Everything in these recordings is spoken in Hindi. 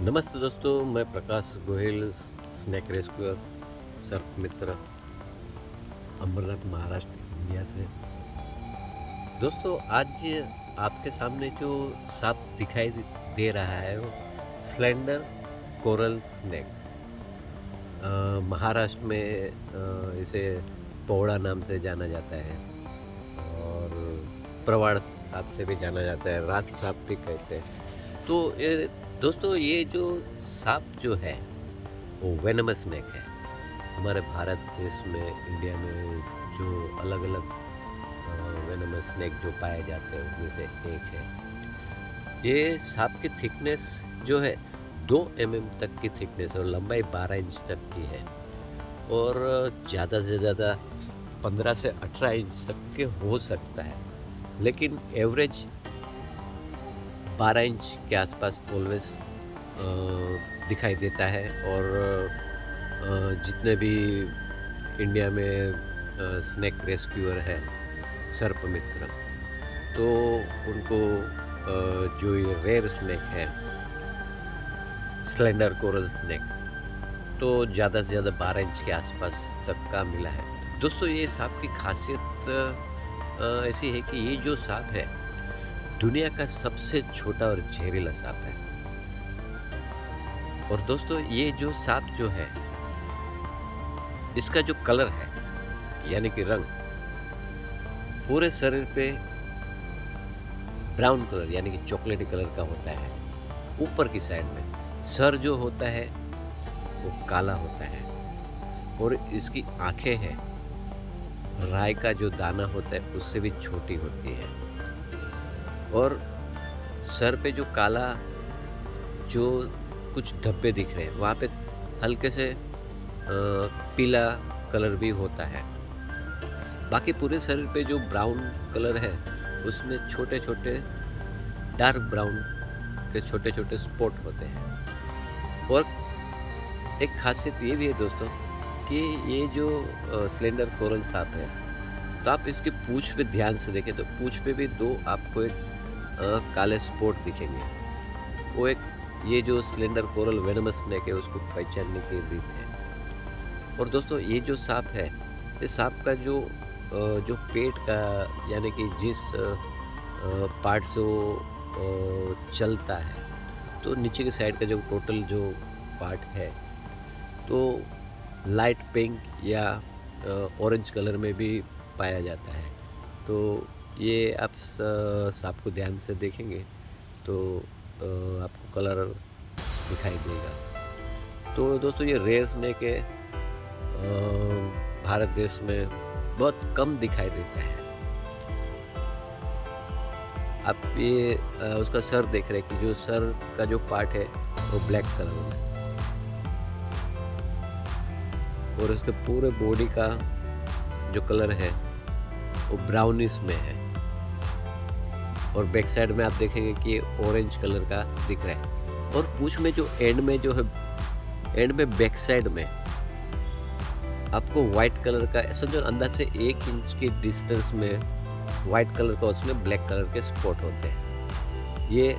नमस्ते दोस्तों, मैं प्रकाश गोहिल, स्नैक रेस्क्यूअर, सर्प मित्र, अमरनाथ, महाराष्ट्र, इंडिया से। दोस्तों, आज आपके सामने जो सांप दिखाई दे रहा है वो स्लेंडर कोरल स्नैक, महाराष्ट्र में इसे पौड़ा नाम से जाना जाता है और प्रवाड़ सांप से भी जाना जाता है, रात सांप भी कहते हैं। तो ये दोस्तों, ये जो सांप जो है वो वेनमस स्नेक है। हमारे भारत देश में, इंडिया में जो अलग अलग वेनमस स्नेक जो पाए जाते हैं उनमें से एक है। ये सांप की थिकनेस जो है 2 mm तक की थिकनेस है और लंबाई 12 इंच तक की है और ज़्यादा से ज़्यादा 15 से 18 इंच तक के हो सकता है, लेकिन एवरेज 12 इंच के आसपास ऑलवेज दिखाई देता है। और जितने भी इंडिया में स्नैक रेस्क्यूअर है, सर्प मित्र, तो उनको जो ये रेयर स्नैक है, स्लेंडर कोरल स्नैक, तो ज़्यादा से ज़्यादा 12 इंच के आसपास तक का मिला है। दोस्तों, ये सांप की खासियत ऐसी है कि ये जो सांप है दुनिया का सबसे छोटा और जहरीला सांप है। और दोस्तों, ये जो सांप जो है, इसका जो कलर है यानी कि रंग, पूरे शरीर पे ब्राउन कलर यानी कि चॉकलेटी कलर का होता है। ऊपर की साइड में सर जो होता है वो काला होता है और इसकी आंखें हैं, राई का जो दाना होता है उससे भी छोटी होती है। और सर पे जो काला जो कुछ धब्बे दिख रहे हैं वहाँ पे हल्के से पीला कलर भी होता है। बाकी पूरे शरीर पे जो ब्राउन कलर है उसमें छोटे छोटे डार्क ब्राउन के छोटे छोटे स्पॉट होते हैं। और एक खासियत ये भी है दोस्तों कि ये जो स्लेंडर कोरल सांप है, तो आप इसकी पूंछ पे ध्यान से देखें तो पूंछ पे भी 2 आपको एक काले स्पॉट दिखेंगे। वो एक ये जो स्लेंडर कोरल वेनमस स्नेक है उसको पहचानने की रीत है। और दोस्तों, ये जो सांप है, ये सांप का जो पेट का यानी कि जिस पार्ट से वो चलता है, तो नीचे की साइड का जो टोटल जो पार्ट है, तो लाइट पिंक या ऑरेंज कलर में भी पाया जाता है। तो ये आप सांप को ध्यान से देखेंगे तो आपको कलर दिखाई देगा। तो दोस्तों, ये रेयर स्नेक है, भारत देश में बहुत कम दिखाई देता है। आप ये उसका सर देख रहे हैं कि जो सर का जो पार्ट है वो ब्लैक कलर में है और उसके पूरे बॉडी का जो कलर है वो ब्राउनिश में है। और बैक साइड में आप देखेंगे कि ऑरेंज कलर का दिख रहा है। और पूंछ में जो एंड में जो है, एंड में बैक साइड में आपको व्हाइट कलर का, समझो अंदाज से 1 इंच के डिस्टेंस में व्हाइट कलर का, उसमें ब्लैक कलर के स्पॉट होते हैं। ये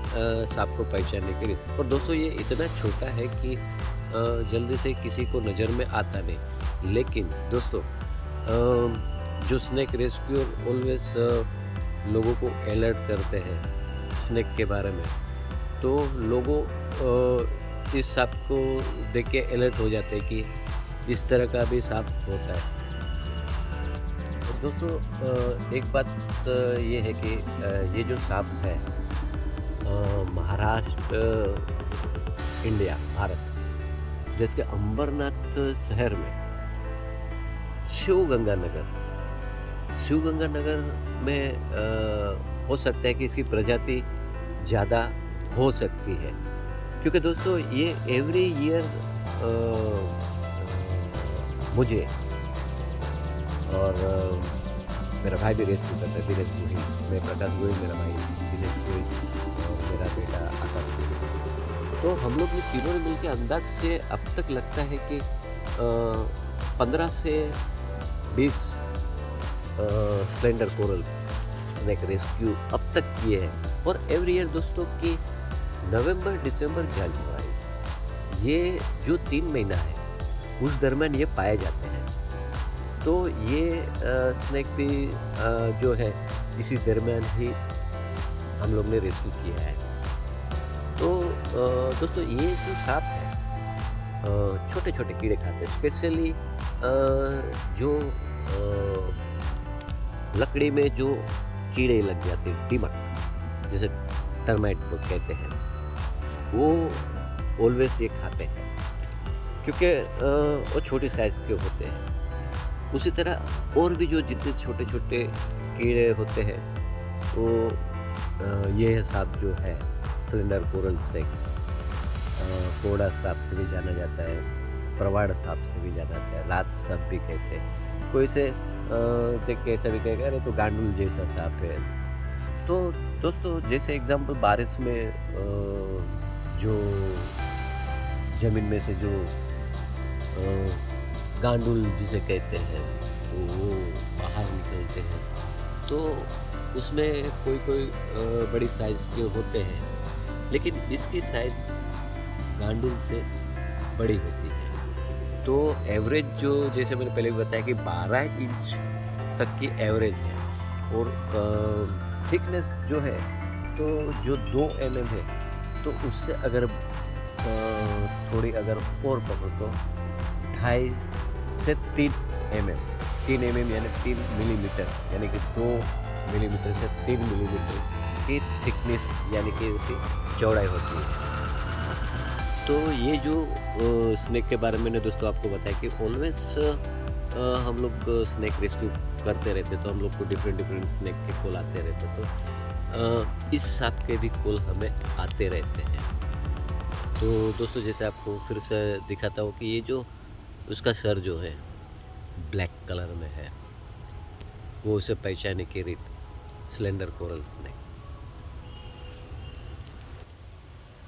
सांप को पहचानने के लिए। और दोस्तों, ये इतना छोटा है कि जल्दी से किसी को नज़र में आता नहीं। लेकिन दोस्तों, जो स्नैक रेस्क्यूअर ऑलवेज लोगों को अलर्ट करते हैं स्नैक के बारे में, तो लोगों इस सांप को देख के अलर्ट हो जाते हैं कि इस तरह का भी सांप होता है। और दोस्तों, एक बात ये है कि ये जो सांप है, महाराष्ट्र, इंडिया, भारत, जैसे कि अंबरनाथ शहर में शिवगंगानगर में हो सकता है कि इसकी प्रजाति ज़्यादा हो सकती है, क्योंकि दोस्तों ये एवरी ईयर मुझे और मेरा भाई भी रेस्क्यू करता है, दिनेश गोहिल, मैं प्रकाश गोहिल, मेरा भाई दिनेश गोहिल और मेरा बेटा आकाश गोहिल। तो हम लोग तीनों ने मिलकर अंदाज से अब तक लगता है कि 15 से 20 स्लेंडर कोरल स्नैक रेस्क्यू अब तक किए हैं। और एवरी ईयर दोस्तों की नवंबर, दिसंबर, जनवरी ये जो 3 महीना है उस दरमियान ये पाए जाते हैं। तो ये स्नेक भी जो है इसी दरमियान ही हम लोग ने रेस्क्यू किया है। तो दोस्तों ये जो सांप है छोटे-छोटे कीड़े खाते हैं, स्पेशली जो लकड़ी में जो कीड़े लग जाते हैं, दीमक जिसे टर्माइट लोग कहते हैं, वो ऑलवेज ये खाते हैं क्योंकि वो छोटे साइज़ के होते हैं। उसी तरह और भी जो जितने छोटे-छोटे कीड़े होते हैं वो ये सांप जो है सिलेंडर कोरल स्नेक, कोड़ा सांप से भी जाना जाता है, प्रवाड़ सांप से भी जाना जाता है, रात सांप भी कहते हैं। कोई से देख के ऐसा भी कहेगा अरे तो गांडुल जैसा सांप है। तो दोस्तों जैसे एग्जांपल बारिश में जो ज़मीन में से जो गांडुल जिसे कहते हैं वो बाहर निकलते हैं, तो उसमें कोई बड़ी साइज़ के होते हैं, लेकिन इसकी साइज़ गांडुल से बड़ी होती है। तो एवरेज जो जैसे मैंने पहले भी बताया कि 12 इंच तक की एवरेज है और थिकनेस जो है तो जो 2 mm है तो उससे अगर थोड़ी अगर और पकड़ो तो 2.5 से 3 mm, 3 mm यानी 3 मिलीमीटर, यानी कि 2 मिलीमीटर से 3 मिलीमीटर की थिकनेस यानी कि उसकी चौड़ाई होती है। तो ये जो स्नेक के बारे में मैंने दोस्तों आपको बताया कि ऑलवेज हम लोग स्नेक रेस्क्यू करते रहते, तो हम लोग को डिफरेंट स्नेक के कॉल आते रहते, तो इस सांप के भी कॉल हमें आते रहते हैं। तो दोस्तों जैसे आपको फिर से दिखाता हूँ कि ये जो उसका सर जो है ब्लैक कलर में है, वो उसे पहचाने की रीत सिलेंडर कोरल स्नेक।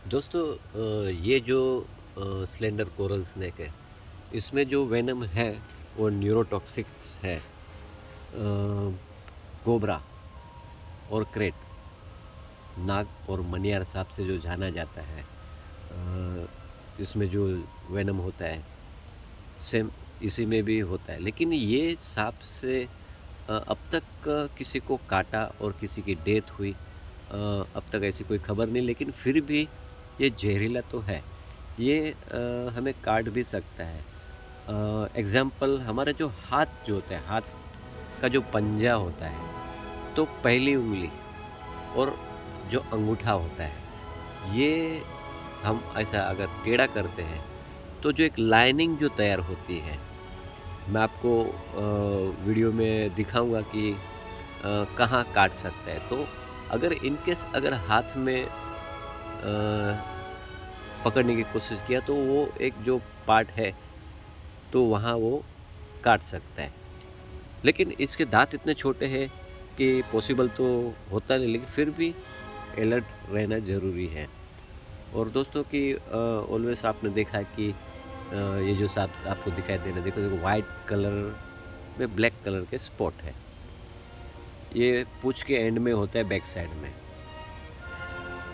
दोस्तों ये जो सिलेंडर कोरल स्नेक है, इसमें जो वेनम है वो न्यूरोटॉक्सिक्स है। कोबरा और क्रेट, नाग और मनियार सांप से जो जाना जाता है, इसमें जो वेनम होता है सेम इसी में भी होता है। लेकिन ये सांप से अब तक किसी को काटा और किसी की डेथ हुई अब तक ऐसी कोई खबर नहीं, लेकिन फिर भी ये जहरीला तो है, ये हमें काट भी सकता है। एग्ज़ाम्पल हमारा जो हाथ जो होता है, हाथ का जो पंजा होता है, तो पहली उंगली और जो अंगूठा होता है, ये हम ऐसा अगर टेढ़ा करते हैं तो जो एक लाइनिंग जो तैयार होती है, मैं आपको वीडियो में दिखाऊंगा कि कहाँ काट सकता है। तो अगर इनकेस अगर हाथ में पकड़ने की कोशिश किया तो वो एक जो पार्ट है तो वहाँ वो काट सकता है। लेकिन इसके दांत इतने छोटे हैं कि पॉसिबल तो होता नहीं, लेकिन फिर भी अलर्ट रहना ज़रूरी है। और दोस्तों कि ऑलवेज आपने देखा कि ये जो सांप आपको दिखाई दे रहा है, देखो वाइट कलर में ब्लैक कलर के स्पॉट है, ये पूंछ के एंड में होता है, बैक साइड में।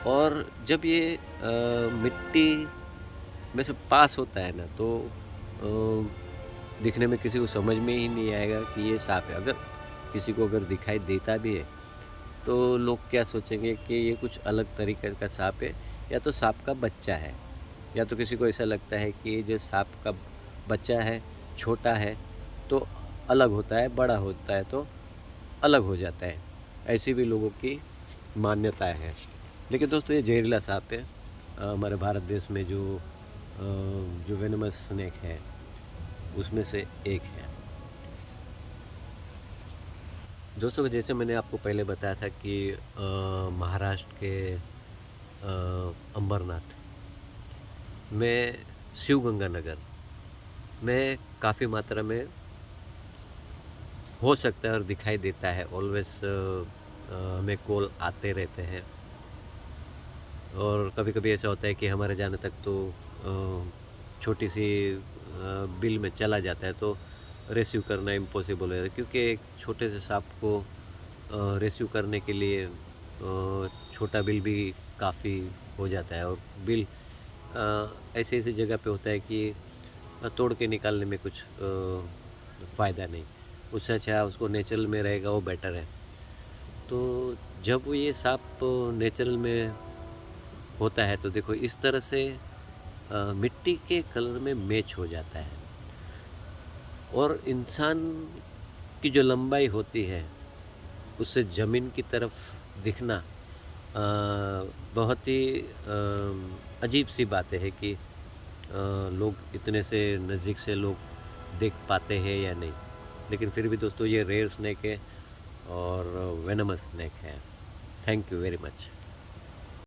और जब ये मिट्टी में से पास होता है ना, तो दिखने में किसी को समझ में ही नहीं आएगा कि ये सांप है। अगर किसी को अगर दिखाई देता भी है तो लोग क्या सोचेंगे कि ये कुछ अलग तरीके का सांप है, या तो सांप का बच्चा है, या तो किसी को ऐसा लगता है कि ये जो सांप का बच्चा है छोटा है तो अलग होता है, बड़ा होता है तो अलग हो जाता है। ऐसी भी लोगों की मान्यताएं हैं। लेकिन दोस्तों ये जहरीला सांप है, हमारे भारत देश में जो वेनमस स्नेक है उसमें से एक है। दोस्तों जैसे मैंने आपको पहले बताया था कि महाराष्ट्र के अंबरनाथ में शिवगंगानगर में काफ़ी मात्रा में हो सकता है और दिखाई देता है। ऑलवेज हमें कॉल आते रहते हैं, और कभी कभी ऐसा होता है कि हमारे जाने तक तो छोटी सी बिल में चला जाता है, तो रेस्क्यू करना इम्पॉसिबल है, क्योंकि एक छोटे से सांप को रेस्क्यू करने के लिए छोटा बिल भी काफ़ी हो जाता है, और बिल ऐसी ऐसी जगह पे होता है कि तोड़ के निकालने में कुछ फ़ायदा नहीं, उससे अच्छा उसको नेचुरल में रहेगा वो बेटर है। तो जब वो ये साँप नेचुरल में होता है तो देखो इस तरह से मिट्टी के कलर में मैच हो जाता है और इंसान की जो लंबाई होती है उससे ज़मीन की तरफ दिखना बहुत ही अजीब सी बात है कि लोग इतने से नज़दीक से लोग देख पाते हैं या नहीं। लेकिन फिर भी दोस्तों ये रेयर स्नेक है और वेनमस स्नेक है। Thank you very much.